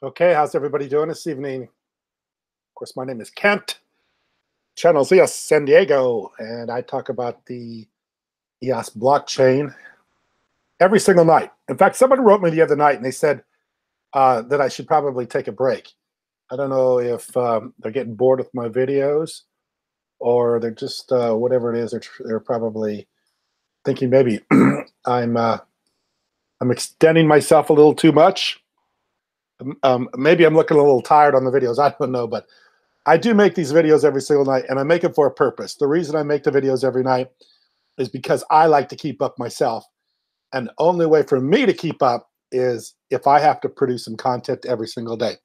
Okay, how's everybody doing this evening? Of course, my name is Kent, channel's EOS San Diego, and I talk about the EOS blockchain every single night. In fact, somebody wrote me the other night and they said that I should probably take a break. I don't know if they're getting bored with my videos or they're just whatever it is. They're probably thinking maybe I'm extending myself a little too much. Maybe I'm looking a little tired on the videos. I don't know, but I do make these videos every single night, and I make them for a purpose. The reason I make the videos every night is because I like to keep up myself. And the only way for me to keep up is if I have to produce some content every single day.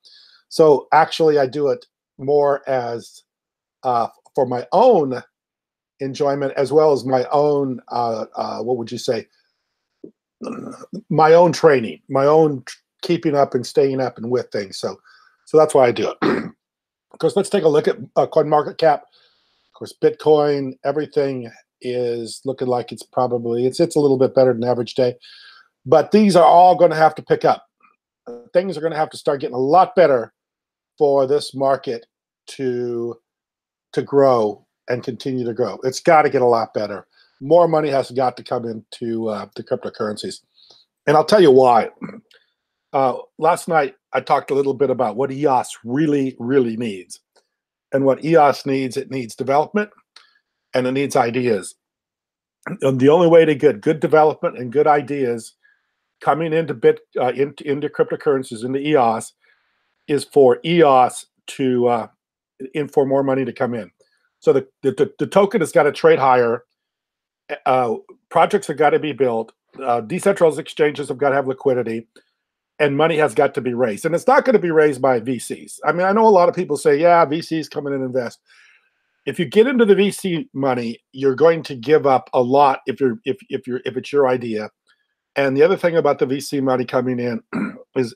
So actually, I do it more as for my own enjoyment, as well as my own, what would you say, my own training, my own keeping up and staying up and with things. So that's why I do it. Of course, let's take a look at CoinMarketCap. Of course, Bitcoin, everything is looking like it's a little bit better than average day. But these are all going to have to pick up. Things are going to have to start getting a lot better for this market to grow and continue to grow. It's got to get a lot better. More money has got to come into the cryptocurrencies. And I'll tell you why. Last night, I talked a little bit about what EOS really, really needs. And what EOS needs, it needs development and it needs ideas. And the only way to get good development and good ideas coming into into cryptocurrencies, into EOS, is for EOS to for more money to come in. So the token has got to trade higher. Projects have got to be built. Decentralized exchanges have got to have liquidity. And money has got to be raised. And it's not going to be raised by VCs. I mean, I know a lot of people say, yeah, VCs come in and invest. If you get into the VC money, you're going to give up a lot if it's your idea. And the other thing about the VC money coming in is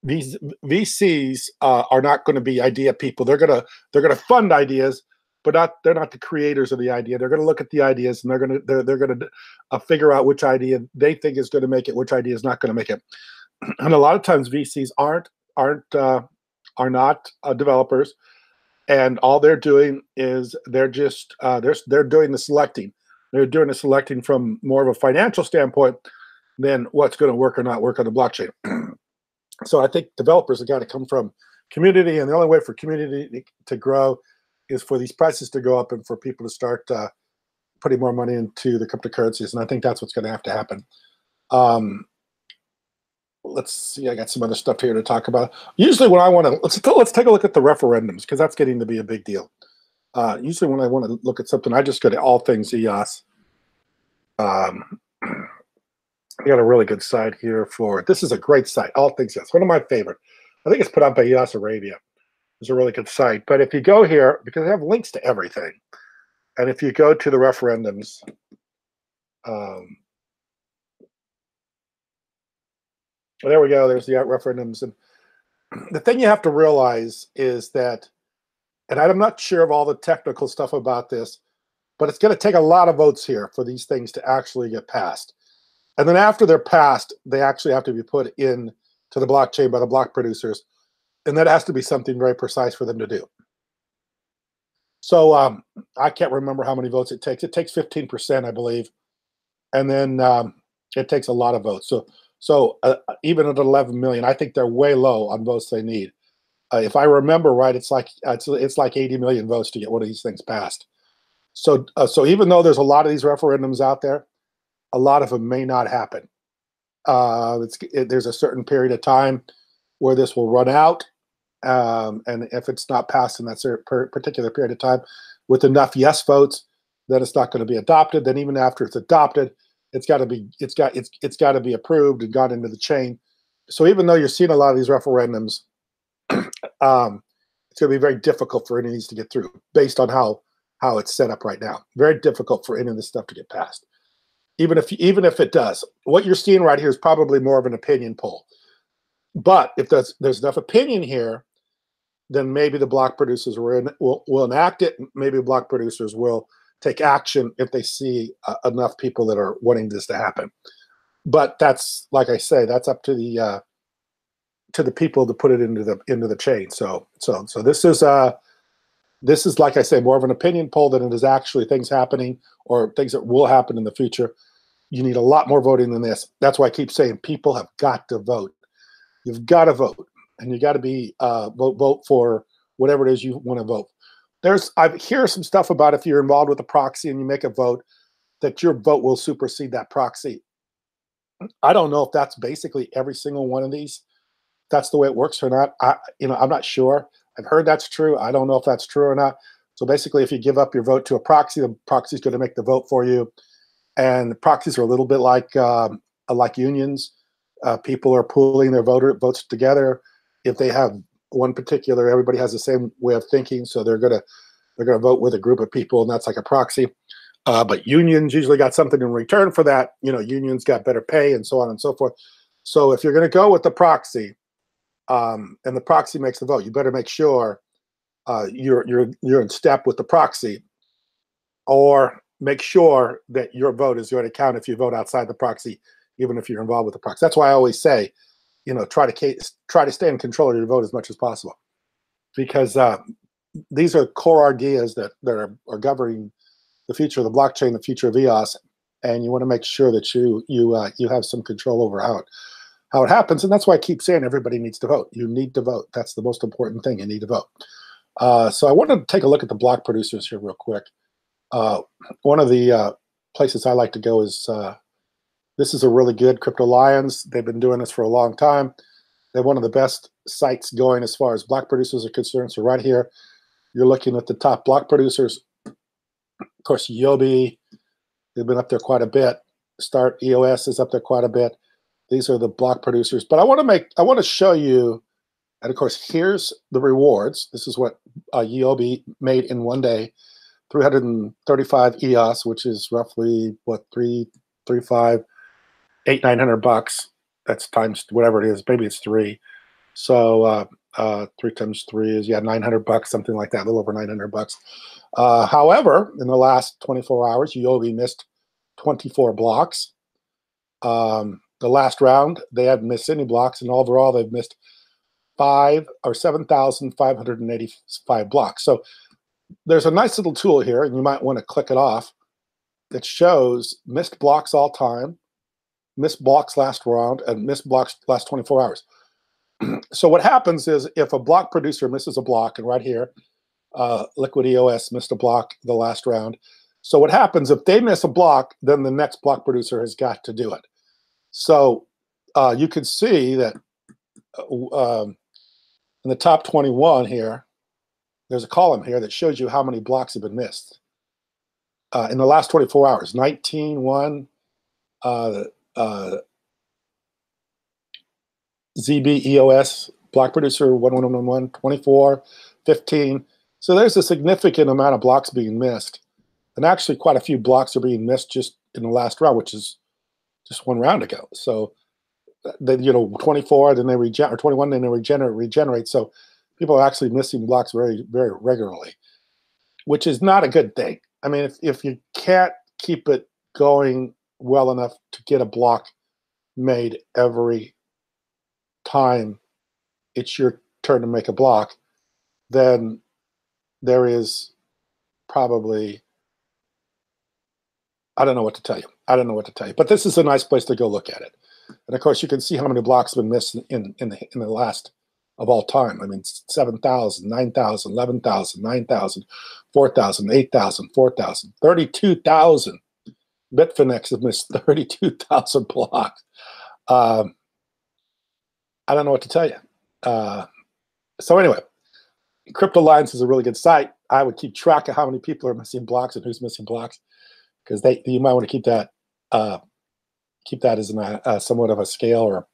these VCs are not going to be idea people. They're gonna fund ideas, but they're not the creators of the idea. They're going to look at the ideas and they're going to figure out which idea they think is going to make it, which idea is not going to make it. And a lot of times VCs are not developers, and all they're doing is they're doing the selecting. They're doing the selecting from more of a financial standpoint than what's going to work or not work on the blockchain. So I think developers have got to come from community, and the only way for community to grow is for these prices to go up and for people to start putting more money into the cryptocurrencies. And I think that's what's going to have to happen. Let's see, I got some other stuff here to talk about. Usually when I want to, let's take a look at the referendums, because that's getting to be a big deal. Usually when I want to look at something, I just go to all things EOS. We got a really good site here for, this is a great site, all things EOS, one of my favorite. I think it's put out by EOS Arabia. It's a really good site. But if you go here, because they have links to everything, and if you go to the referendums, there we go, there's the referendums. And the thing you have to realize is that, and I'm not sure of all the technical stuff about this, but it's going to take a lot of votes here for these things to actually get passed. And then after they're passed, they actually have to be put in to the blockchain by the block producers. And that has to be something very precise for them to do. So I can't remember how many votes it takes. It takes 15%, I believe. And then it takes a lot of votes. So even at 11 million, I think they're way low on votes they need. If I remember right, it's like 80 million votes to get one of these things passed. So even though there's a lot of these referendums out there, a lot of them may not happen. There's a certain period of time where this will run out. And if it's not passed in that particular period of time with enough yes votes, then it's not going to be adopted. Then even after it's adopted, it's got to be approved and gone into the chain. So even though you're seeing a lot of these referendums, it's going to be very difficult for any of these to get through based on how it's set up right now. Very difficult for any of this stuff to get passed. Even if it does, what you're seeing right here is probably more of an opinion poll. But if there's enough opinion here, then maybe the block producers will enact it. Maybe block producers will take action if they see enough people that are wanting this to happen. But that's, like I say, that's up to the to the people to put it into the chain. So this is, like I say, more of an opinion poll than it is actually things happening or things that will happen in the future. You need a lot more voting than this. That's why I keep saying people have got to vote. You've got to vote, and you got to be vote for whatever it is you want to vote. I hear some stuff about if you're involved with a proxy and you make a vote, that your vote will supersede that proxy. I don't know if that's basically every single one of these. That's the way it works or not. I'm not sure. I've heard that's true. I don't know if that's true or not. So basically, if you give up your vote to a proxy, the proxy is going to make the vote for you. And proxies are a little bit like unions. People are pooling their votes together. If they have one particular, everybody has the same way of thinking, so they're gonna vote with a group of people, and that's like a proxy. But unions usually got something in return for that. Unions got better pay and so on and so forth. So if you're going to go with the proxy, and the proxy makes the vote, you better make sure you're in step with the proxy, or make sure that your vote is going to count if you vote outside the proxy, even if you're involved with the proxy. That's why I always say, try to stay in control of your vote as much as possible, because these are core ideas that are governing the future of the blockchain, the future of EOS, and you want to make sure that you have some control over how it happens. And that's why I keep saying everybody needs to vote. You need to vote. That's the most important thing. You need to vote. So I wanted to take a look at the block producers here real quick. One of the places I like to go is this is a really good Crypto Lions. They've been doing this for a long time. They're one of the best sites going as far as block producers are concerned. So right here, you're looking at the top block producers. Of course, Yobi, they've been up there quite a bit. Start EOS is up there quite a bit. These are the block producers. But I want to show you, and of course, here's the rewards. This is what Yobi made in one day. 335 EOS, which is roughly what, 900 bucks. That's times whatever it is. Maybe it's 3. So 3 times 3 is 900 bucks, something like that, a little over 900 bucks. However, in the last 24 hours, Yobi missed 24 blocks. The last round, they hadn't missed any blocks, and overall, they've missed 7,585 blocks. So there's a nice little tool here, and you might want to click it off, that shows missed blocks all time, missed blocks last round, and missed blocks last 24 hours. So what happens is if a block producer misses a block, and right here, Liquid EOS missed a block the last round. So what happens if they miss a block, then the next block producer has got to do it. So you can see that in the top 21 here, there's a column here that shows you how many blocks have been missed in the last 24 hours. 19, 1, ZB EOS, block producer 1111, 24, 15. So there's a significant amount of blocks being missed. And actually quite a few blocks are being missed just in the last round, which is just one round ago. So then, 24, then they regenerate, or 21, then they regenerate. So people are actually missing blocks very, very regularly, which is not a good thing. I mean, if you can't keep it going well enough to get a block made every time it's your turn to make a block, then there is probably, I don't know what to tell you. I don't know what to tell you. But this is a nice place to go look at it. And of course, you can see how many blocks have been missed in the last of all time. I mean, 7,000, 9,000, 11,000, 9,000, 4,000, 8,000, 4,000, 32,000. Bitfinex have missed 32,000 blocks. I don't know what to tell you. So anyway, Crypto Lions is a really good site. I would keep track of how many people are missing blocks and who's missing blocks, because you might want to keep that as somewhat of a scale or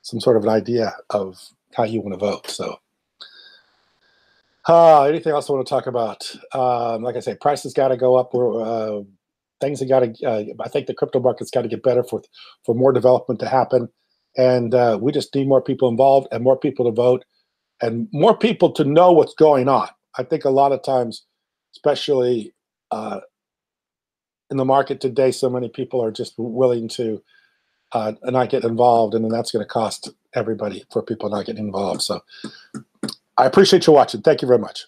some sort of an idea of how you want to vote. So anything else I want to talk about? Like I say, prices got to go up. Things have got to. I think the crypto market's got to get better for more development to happen, and we just need more people involved and more people to vote and more people to know what's going on. I think a lot of times, especially in the market today, so many people are just willing to not get involved, and then that's going to cost everybody for people not getting involved. So I appreciate you watching. Thank you very much.